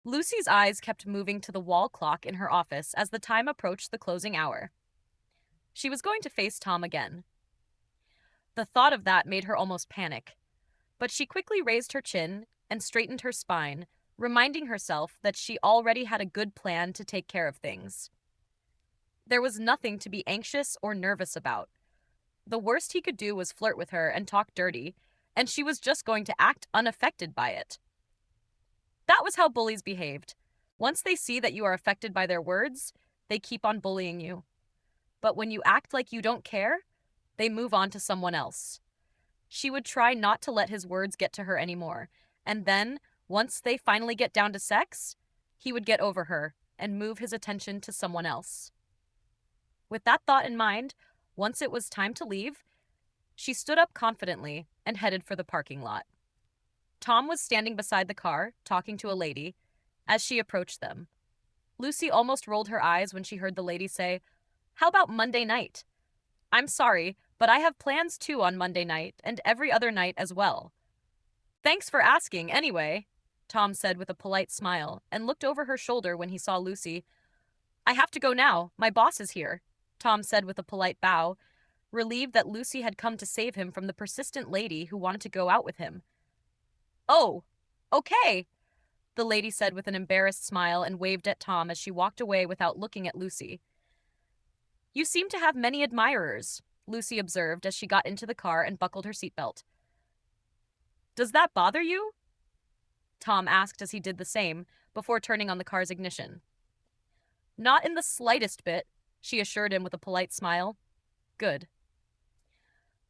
Lucy's eyes kept moving to the wall clock in her office as the time approached the closing hour. She was going to face Tom again. The thought of that made her almost panic, but she quickly raised her chin and straightened her spine, reminding herself that she already had a good plan to take care of things. There was nothing to be anxious or nervous about. The worst he could do was flirt with her and talk dirty, and she was just going to act unaffected by it. That was how bullies behaved. Once they see that you are affected by their words, they keep on bullying you. But when you act like you don't care, they move on to someone else. She would try not to let his words get to her anymore, and then, once they finally get down to sex, he would get over her and move his attention to someone else. With that thought in mind, once it was time to leave, she stood up confidently and headed for the parking lot. Tom was standing beside the car, talking to a lady, as she approached them. Lucy almost rolled her eyes when she heard the lady say, "How about Monday night? I'm sorry, but I have plans too on Monday night and every other night as well." "Thanks for asking, anyway," Tom said with a polite smile and looked over her shoulder when he saw Lucy. "I have to go now. My boss is here," Tom said with a polite bow, relieved that Lucy had come to save him from the persistent lady who wanted to go out with him. "Oh, okay," the lady said with an embarrassed smile and waved at Tom as she walked away without looking at Lucy. "You seem to have many admirers," Lucy observed as she got into the car and buckled her seatbelt. "Does that bother you?" Tom asked as he did the same, before turning on the car's ignition. "Not in the slightest bit," she assured him with a polite smile. "Good."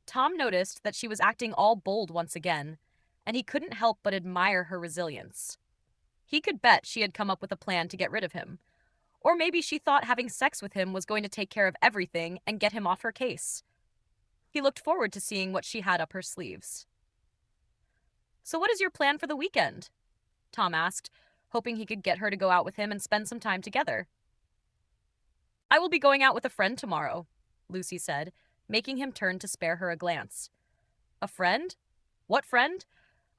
Tom noticed that she was acting all bold once again, and he couldn't help but admire her resilience. He could bet she had come up with a plan to get rid of him. Or maybe she thought having sex with him was going to take care of everything and get him off her case. He looked forward to seeing what she had up her sleeves. "So what is your plan for the weekend?" Tom asked, hoping he could get her to go out with him and spend some time together. "I will be going out with a friend tomorrow," Lucy said, making him turn to spare her a glance. "A friend? What friend?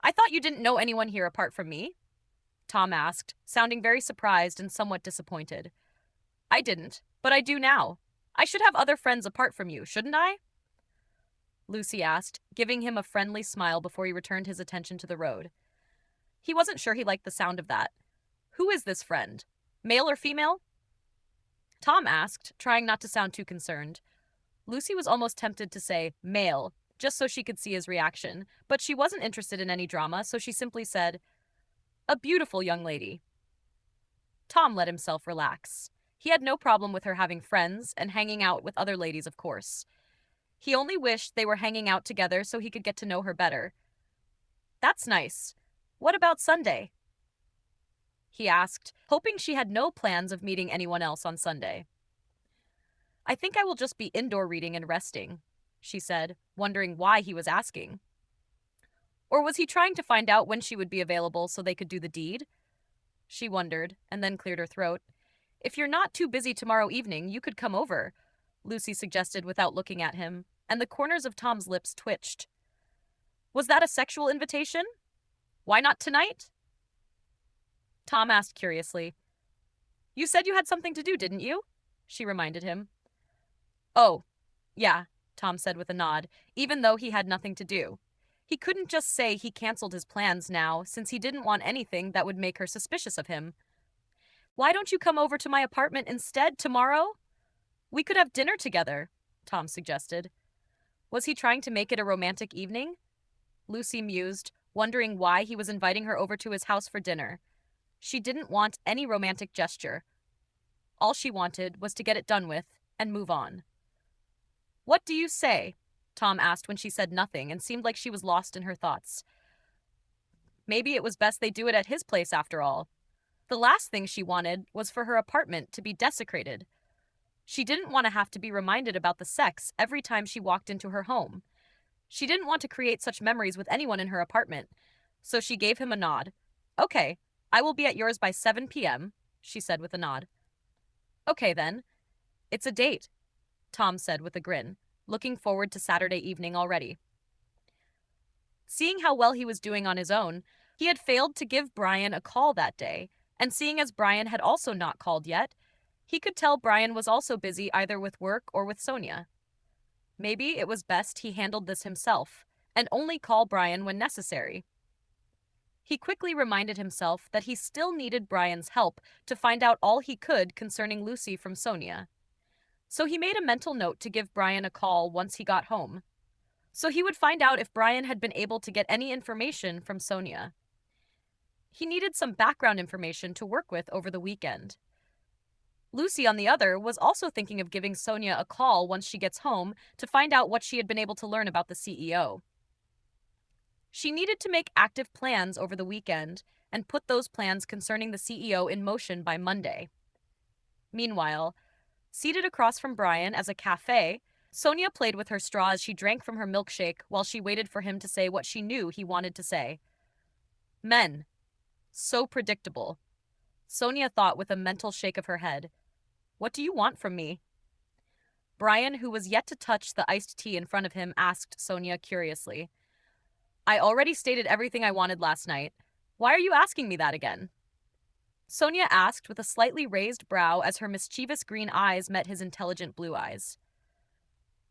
I thought you didn't know anyone here apart from me?" Tom asked, sounding very surprised and somewhat disappointed. "I didn't, but I do now. I should have other friends apart from you, shouldn't I?" Lucy asked, giving him a friendly smile before he returned his attention to the road. He wasn't sure he liked the sound of that. "Who is this friend? Male or female?" Tom asked, trying not to sound too concerned. Lucy was almost tempted to say male, just so she could see his reaction, but she wasn't interested in any drama, so she simply said, "A beautiful young lady." Tom let himself relax. He had no problem with her having friends and hanging out with other ladies, of course. He only wished they were hanging out together so he could get to know her better. "That's nice. What about Sunday?" he asked, hoping she had no plans of meeting anyone else on Sunday. "I think I will just be indoor reading and resting," she said, wondering why he was asking. Or was he trying to find out when she would be available so they could do the deed? She wondered, and then cleared her throat. "If you're not too busy tomorrow evening, you could come over," Lucy suggested without looking at him, and the corners of Tom's lips twitched. "Was that a sexual invitation? Why not tonight?" Tom asked curiously. "You said you had something to do, didn't you?" she reminded him. "Oh, yeah," Tom said with a nod, even though he had nothing to do. He couldn't just say he canceled his plans now, since he didn't want anything that would make her suspicious of him. "Why don't you come over to my apartment instead tomorrow? We could have dinner together," Tom suggested. Was he trying to make it a romantic evening? Lucy mused, wondering why he was inviting her over to his house for dinner. She didn't want any romantic gesture. All she wanted was to get it done with and move on. "What do you say?" Tom asked when she said nothing and seemed like she was lost in her thoughts. Maybe it was best they do it at his place after all. The last thing she wanted was for her apartment to be desecrated. She didn't want to have to be reminded about the sex every time she walked into her home. She didn't want to create such memories with anyone in her apartment, so she gave him a nod. "Okay, I will be at yours by 7 p.m., she said with a nod. "Okay then. It's a date," Tom said with a grin, looking forward to Saturday evening already. Seeing how well he was doing on his own, he had failed to give Brian a call that day, And seeing as Brian had also not called yet, he could tell Brian was also busy either with work or with Sonia. Maybe it was best he handled this himself and only call Brian when necessary. He quickly reminded himself that he still needed Brian's help to find out all he could concerning Lucy from Sonia. So he made a mental note to give Brian a call once he got home, so he would find out if Brian had been able to get any information from Sonia. He needed some background information to work with over the weekend. Lucy, on the other, was also thinking of giving Sonia a call once she gets home to find out what she had been able to learn about the CEO. She needed to make active plans over the weekend and put those plans concerning the CEO in motion by Monday. Meanwhile, seated across from Brian as a cafe, Sonia played with her straw as she drank from her milkshake while she waited for him to say what she knew he wanted to say. Men. So predictable. Sonia thought with a mental shake of her head. What do you want from me? Brian, who was yet to touch the iced tea in front of him, asked Sonia curiously. I already stated everything I wanted last night. Why are you asking me that again? Sonia asked with a slightly raised brow as her mischievous green eyes met his intelligent blue eyes.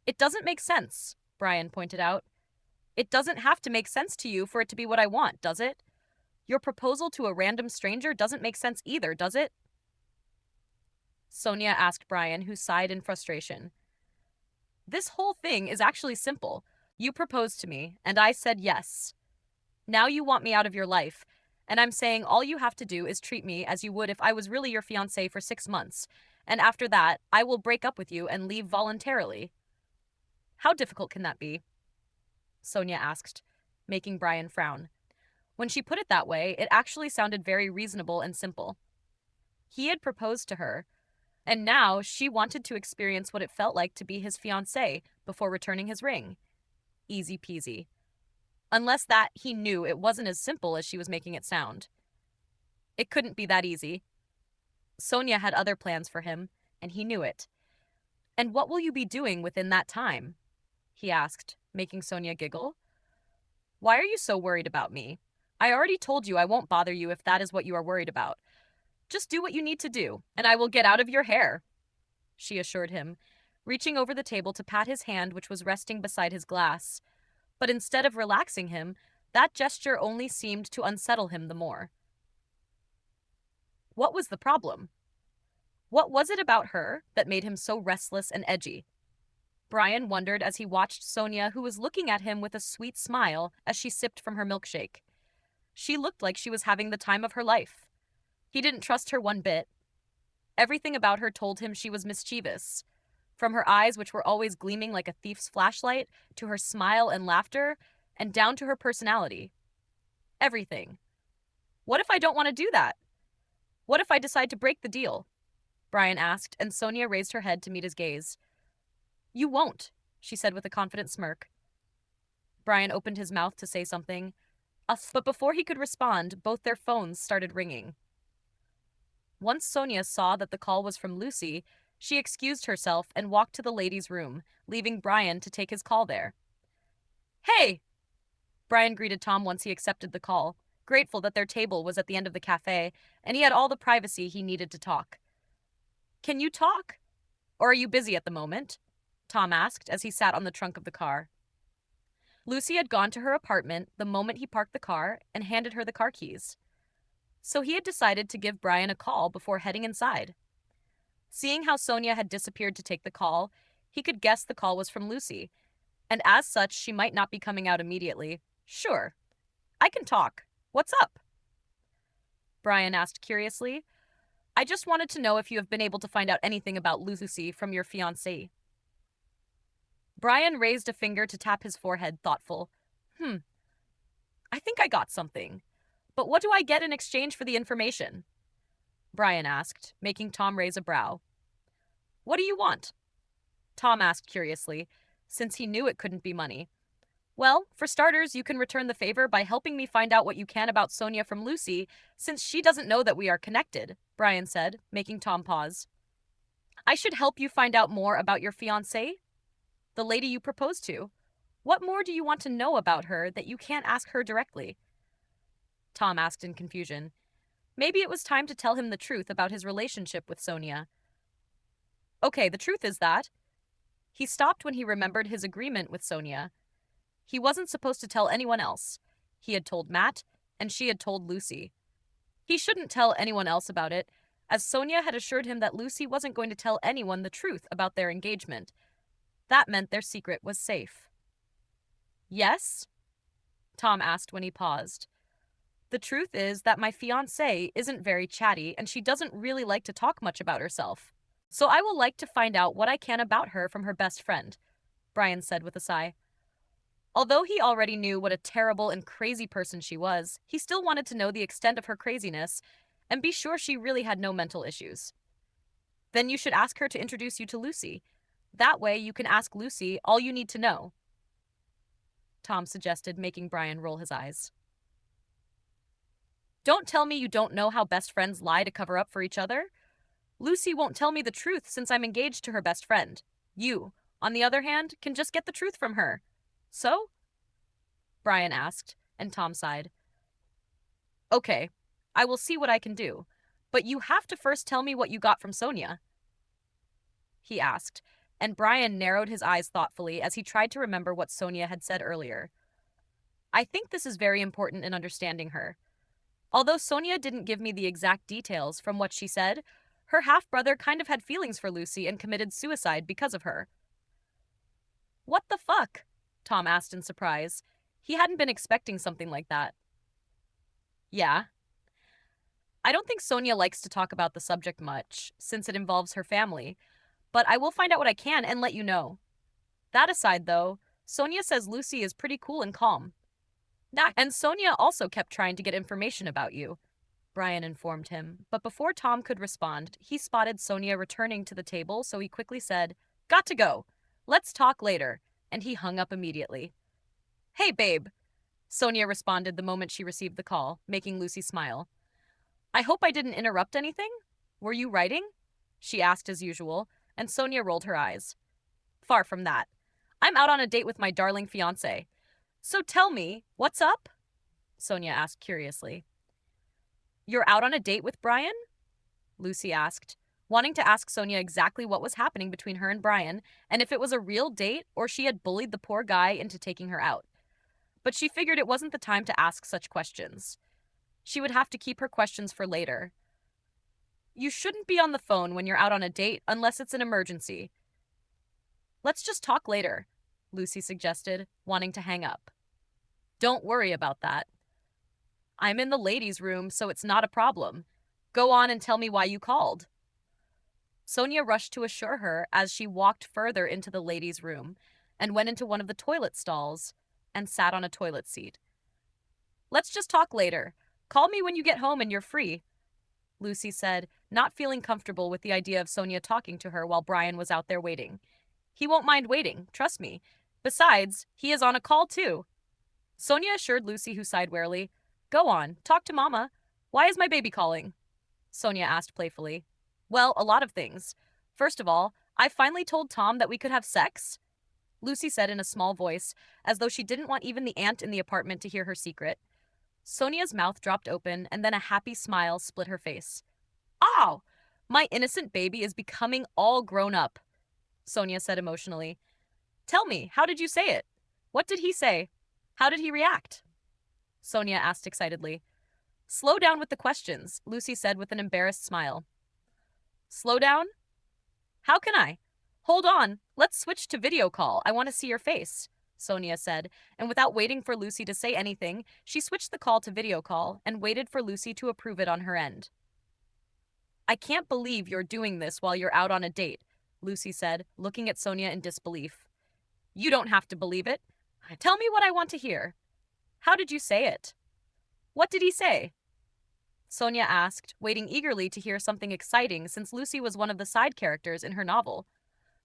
It doesn't make sense, Brian pointed out. It doesn't have to make sense to you for it to be what I want, does it? Your proposal to a random stranger doesn't make sense either, does it? Sonia asked Brian, who sighed in frustration. This whole thing is actually simple. You proposed to me, and I said yes. Now you want me out of your life, and I'm saying all you have to do is treat me as you would if I was really your fiancé for 6 months, and after that, I will break up with you and leave voluntarily. How difficult can that be? Sonia asked, making Brian frown. When she put it that way, it actually sounded very reasonable and simple. He had proposed to her, and now she wanted to experience what it felt like to be his fiancée before returning his ring. Easy peasy. Unless that he knew it wasn't as simple as she was making it sound. It couldn't be that easy. Sonia had other plans for him, and he knew it. And what will you be doing within that time? He asked, making Sonia giggle. Why are you so worried about me? I already told you I won't bother you if that is what you are worried about. Just do what you need to do, and I will get out of your hair, she assured him, reaching over the table to pat his hand which was resting beside his glass. But instead of relaxing him, that gesture only seemed to unsettle him the more. What was the problem? What was it about her that made him so restless and edgy? Brian wondered as he watched Sonia, who was looking at him with a sweet smile as she sipped from her milkshake. She looked like she was having the time of her life. He didn't trust her one bit. Everything about her told him she was mischievous. From her eyes, which were always gleaming like a thief's flashlight, to her smile and laughter, and down to her personality. Everything. What if I don't want to do that? What if I decide to break the deal? Brian asked, and Sonia raised her head to meet his gaze. You won't, she said with a confident smirk. Brian opened his mouth to say something, but before he could respond, both their phones started ringing. Once Sonia saw that the call was from Lucy, she excused herself and walked to the ladies' room, leaving Brian to take his call there. Hey! Brian greeted Tom once he accepted the call, grateful that their table was at the end of the cafe, and he had all the privacy he needed to talk. Can you talk? Or are you busy at the moment? Tom asked as he sat on the trunk of the car. Lucy had gone to her apartment the moment he parked the car and handed her the car keys. So he had decided to give Brian a call before heading inside. Seeing how Sonia had disappeared to take the call, he could guess the call was from Lucy, and as such, she might not be coming out immediately. Sure, I can talk. What's up? Brian asked curiously. I just wanted to know if you have been able to find out anything about Lucy from your fiancé. Brian raised a finger to tap his forehead, thoughtful. I think I got something. But what do I get in exchange for the information? Brian asked, making Tom raise a brow. What do you want? Tom asked curiously, since he knew it couldn't be money. Well, for starters, you can return the favor by helping me find out what you can about Sonia from Lucy, since she doesn't know that we are connected, Brian said, making Tom pause. I should help you find out more about your fiancée? The lady you proposed to. What more do you want to know about her that you can't ask her directly? Tom asked in confusion. Maybe it was time to tell him the truth about his relationship with Sonia. Okay, the truth is that he stopped when he remembered his agreement with Sonia. He wasn't supposed to tell anyone else. He had told Matt, and she had told Lucy. He shouldn't tell anyone else about it, as Sonia had assured him that Lucy wasn't going to tell anyone the truth about their engagement. That meant their secret was safe. Yes? Tom asked when he paused. The truth is that my fiancée isn't very chatty and she doesn't really like to talk much about herself. So I will like to find out what I can about her from her best friend, Brian said with a sigh. Although he already knew what a terrible and crazy person she was, he still wanted to know the extent of her craziness and be sure she really had no mental issues. Then you should ask her to introduce you to Lucy. That way you can ask Lucy all you need to know, Tom suggested, making Brian roll his eyes. Don't tell me you don't know how best friends lie to cover up for each other. Lucy won't tell me the truth since I'm engaged to her best friend. You, on the other hand, can just get the truth from her. So? Brian asked, and Tom sighed. Okay, I will see what I can do, but you have to first tell me what you got from Sonia, he asked, and Brian narrowed his eyes thoughtfully as he tried to remember what Sonia had said earlier. I think this is very important in understanding her. Although Sonia didn't give me the exact details from what she said, her half-brother kind of had feelings for Lucy and committed suicide because of her. What the fuck? Tom asked in surprise. He hadn't been expecting something like that. Yeah. I don't think Sonia likes to talk about the subject much, since it involves her family, but I will find out what I can and let you know. That aside, though, Sonia says Lucy is pretty cool and calm. And Sonia also kept trying to get information about you, Brian informed him. But before Tom could respond, he spotted Sonia returning to the table, so he quickly said, Got to go. Let's talk later. And he hung up immediately. Hey, babe, Sonia responded the moment she received the call, making Lucy smile. I hope I didn't interrupt anything? Were you writing? She asked as usual, and Sonia rolled her eyes. Far from that. I'm out on a date with my darling fiancé. So tell me, what's up? Sonia asked curiously. You're out on a date with Brian? Lucy asked, wanting to ask Sonia exactly what was happening between her and Brian, and if it was a real date or she had bullied the poor guy into taking her out. But she figured it wasn't the time to ask such questions. She would have to keep her questions for later. You shouldn't be on the phone when you're out on a date unless it's an emergency. Let's just talk later, Lucy suggested, wanting to hang up. Don't worry about that. I'm in the ladies' room, so it's not a problem. Go on and tell me why you called. Sonia rushed to assure her as she walked further into the ladies' room and went into one of the toilet stalls and sat on a toilet seat. Let's just talk later. Call me when you get home and you're free, Lucy said, not feeling comfortable with the idea of Sonia talking to her while Brian was out there waiting. He won't mind waiting, trust me. Besides, he is on a call too. Sonia assured Lucy, who sighed wearily. Go on, talk to Mama. Why is my baby calling? Sonia asked playfully. Well, a lot of things. First of all, I finally told Tom that we could have sex, Lucy said in a small voice, as though she didn't want even the aunt in the apartment to hear her secret. Sonia's mouth dropped open, and then a happy smile split her face. Ow! My innocent baby is becoming all grown up, Sonia said emotionally. Tell me, how did you say it? What did he say? How did he react? Sonia asked excitedly. Slow down with the questions, Lucy said with an embarrassed smile. Slow down? How can I? Hold on, let's switch to video call. I want to see your face, Sonia said, and without waiting for Lucy to say anything, she switched the call to video call and waited for Lucy to approve it on her end. I can't believe you're doing this while you're out on a date, Lucy said, looking at Sonia in disbelief. You don't have to believe it. Tell me what I want to hear. How did you say it? What did he say? Sonia asked, waiting eagerly to hear something exciting since Lucy was one of the side characters in her novel.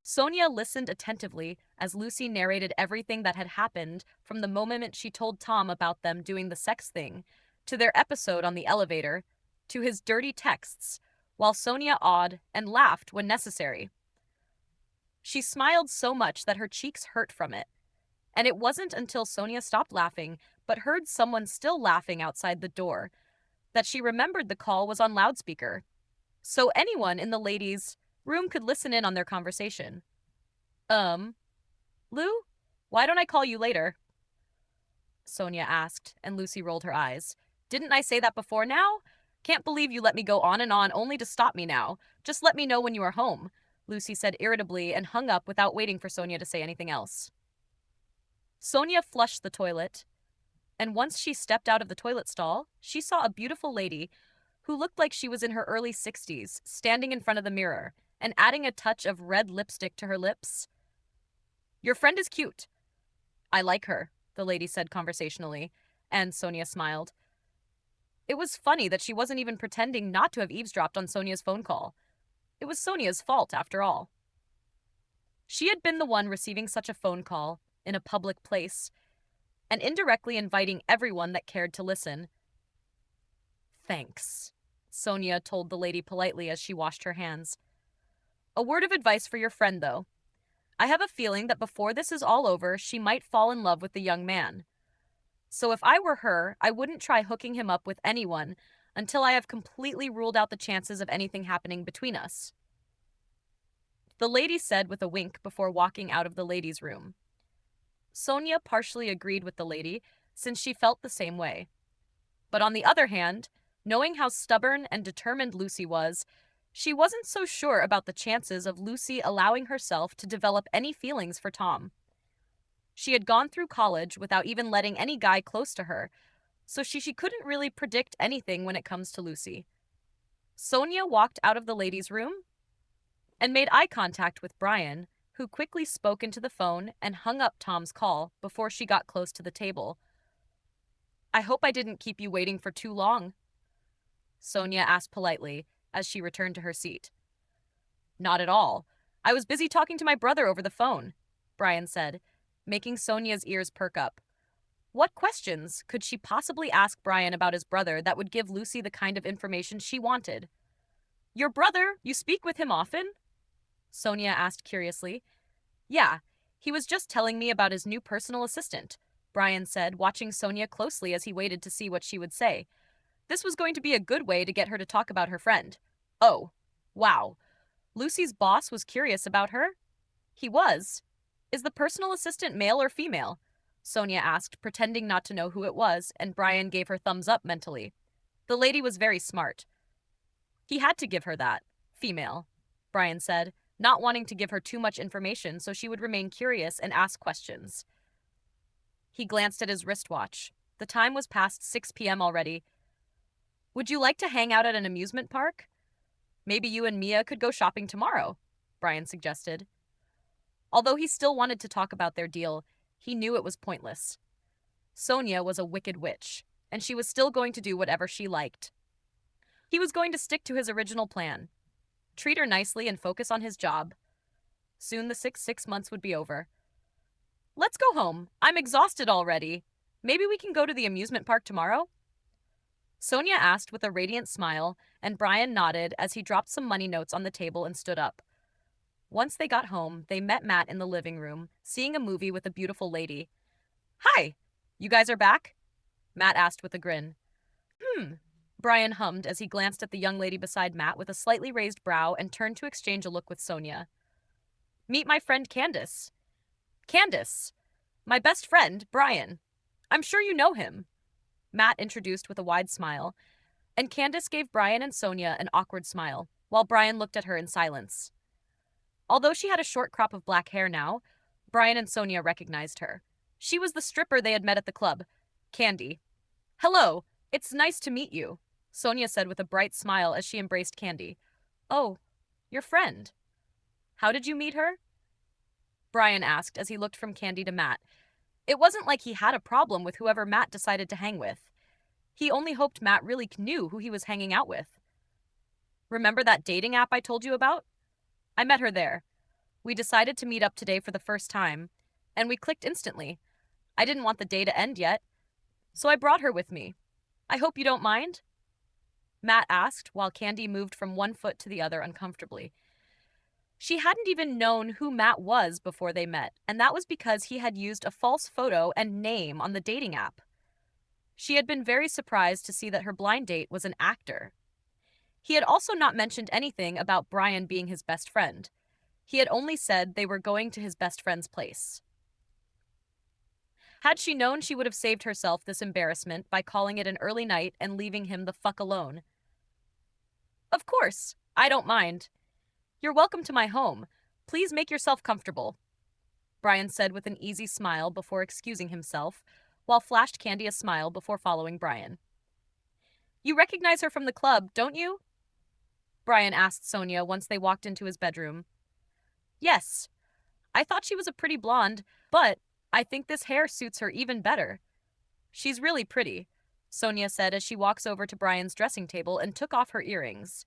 Sonia listened attentively as Lucy narrated everything that had happened from the moment she told Tom about them doing the sex thing, to their episode on the elevator, to his dirty texts, while Sonia awed and laughed when necessary. She smiled so much that her cheeks hurt from it, and it wasn't until Sonia stopped laughing but heard someone still laughing outside the door that she remembered the call was on loudspeaker, so anyone in the ladies' room could listen in on their conversation. Um, Lou, why don't I call you later? Sonia asked, and Lucy rolled her eyes. Didn't I say that before now? Can't believe you let me go on and on only to stop me now. Just let me know when you are home, Lucy said irritably and hung up without waiting for Sonia to say anything else. Sonia flushed the toilet, and once she stepped out of the toilet stall, she saw a beautiful lady who looked like she was in her early 60s, standing in front of the mirror and adding a touch of red lipstick to her lips. Your friend is cute. I like her, the lady said conversationally, and Sonia smiled. It was funny that she wasn't even pretending not to have eavesdropped on Sonia's phone call. It was Sonia's fault, after all. She had been the one receiving such a phone call in a public place and indirectly inviting everyone that cared to listen. Thanks, Sonia told the lady politely as she washed her hands. A word of advice for your friend, though. I have a feeling that before this is all over, she might fall in love with the young man. So if I were her, I wouldn't try hooking him up with anyone until I have completely ruled out the chances of anything happening between us, the lady said with a wink before walking out of the ladies' room. Sonia partially agreed with the lady, since she felt the same way. But on the other hand, knowing how stubborn and determined Lucy was, she wasn't so sure about the chances of Lucy allowing herself to develop any feelings for Tom. She had gone through college without even letting any guy close to her, so she couldn't really predict anything when it comes to Lucy. Sonia walked out of the ladies' room and made eye contact with Brian, who quickly spoke into the phone and hung up Tom's call before she got close to the table. I hope I didn't keep you waiting for too long, Sonia asked politely as she returned to her seat. Not at all. I was busy talking to my brother over the phone, Brian said, making Sonia's ears perk up. What questions could she possibly ask Brian about his brother that would give Lucy the kind of information she wanted? Your brother? You speak with him often? Sonia asked curiously. Yeah, he was just telling me about his new personal assistant, Brian said, watching Sonia closely as he waited to see what she would say. This was going to be a good way to get her to talk about her friend. Oh, wow. Lucy's boss was curious about her? He was. Is the personal assistant male or female? Sonia asked, pretending not to know who it was, and Brian gave her thumbs up mentally. The lady was very smart. He had to give her that. Female, Brian said, not wanting to give her too much information so she would remain curious and ask questions. He glanced at his wristwatch. The time was past 6 p.m. already. Would you like to hang out at an amusement park? Maybe you and Mia could go shopping tomorrow, Brian suggested. Although he still wanted to talk about their deal, he knew it was pointless. Sonia was a wicked witch, and she was still going to do whatever she liked. He was going to stick to his original plan. Treat her nicely and focus on his job. Soon the six months would be over. Let's go home. I'm exhausted already. Maybe we can go to the amusement park tomorrow? Sonia asked with a radiant smile, and Brian nodded as he dropped some money notes on the table and stood up. Once they got home, they met Matt in the living room, seeing a movie with a beautiful lady. Hi, you guys are back? Matt asked with a grin. Brian hummed as he glanced at the young lady beside Matt with a slightly raised brow and turned to exchange a look with Sonia. Meet my friend Candace. Candace, my best friend, Brian. I'm sure you know him, Matt introduced with a wide smile, and Candace gave Brian and Sonia an awkward smile, while Brian looked at her in silence. Although she had a short crop of black hair now, Brian and Sonia recognized her. She was the stripper they had met at the club, Candy. Hello, it's nice to meet you, Sonia said with a bright smile as she embraced Candy. Oh, your friend. How did you meet her? Brian asked as he looked from Candy to Matt. It wasn't like he had a problem with whoever Matt decided to hang with. He only hoped Matt really knew who he was hanging out with. Remember that dating app I told you about? I met her there. We decided to meet up today for the first time, and we clicked instantly. I didn't want the day to end yet, so I brought her with me. I hope you don't mind? Matt asked while Candy moved from one foot to the other uncomfortably. She hadn't even known who Matt was before they met, and that was because he had used a false photo and name on the dating app. She had been very surprised to see that her blind date was an actor. He had also not mentioned anything about Brian being his best friend. He had only said they were going to his best friend's place. Had she known, she would have saved herself this embarrassment by calling it an early night and leaving him the fuck alone. Of course, I don't mind. You're welcome to my home. Please make yourself comfortable, Brian said with an easy smile before excusing himself, while flashed Candy a smile before following Brian. You recognize her from the club, don't you? Brian asked Sonia once they walked into his bedroom. Yes. I thought she was a pretty blonde, but I think this hair suits her even better. She's really pretty, Sonia said as she walks over to Brian's dressing table and took off her earrings.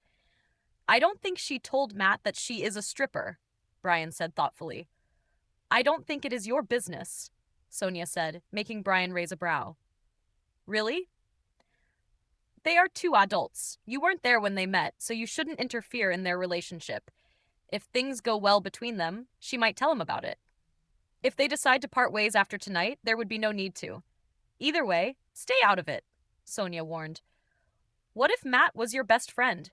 I don't think she told Matt that she is a stripper, Brian said thoughtfully. I don't think it is your business, Sonia said, making Brian raise a brow. Really? They are two adults. You weren't there when they met, so you shouldn't interfere in their relationship. If things go well between them, she might tell him about it. If they decide to part ways after tonight, there would be no need to. Either way, stay out of it, Sonia warned. What if Matt was your best friend?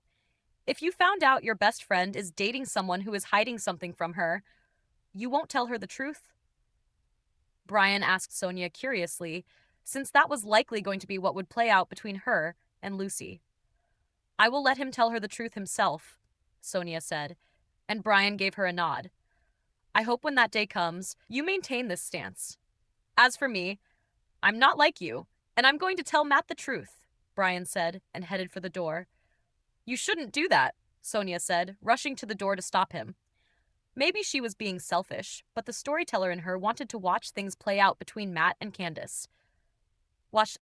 If you found out your best friend is dating someone who is hiding something from her, you won't tell her the truth? Brian asked Sonia curiously, since that was likely going to be what would play out between her and Lucy. I will let him tell her the truth himself, Sonia said, and Brian gave her a nod. I hope when that day comes, you maintain this stance. As for me, I'm not like you, and I'm going to tell Matt the truth, Brian said, and headed for the door. You shouldn't do that, Sonia said, rushing to the door to stop him. Maybe she was being selfish, but the storyteller in her wanted to watch things play out between Matt and Candace. Watch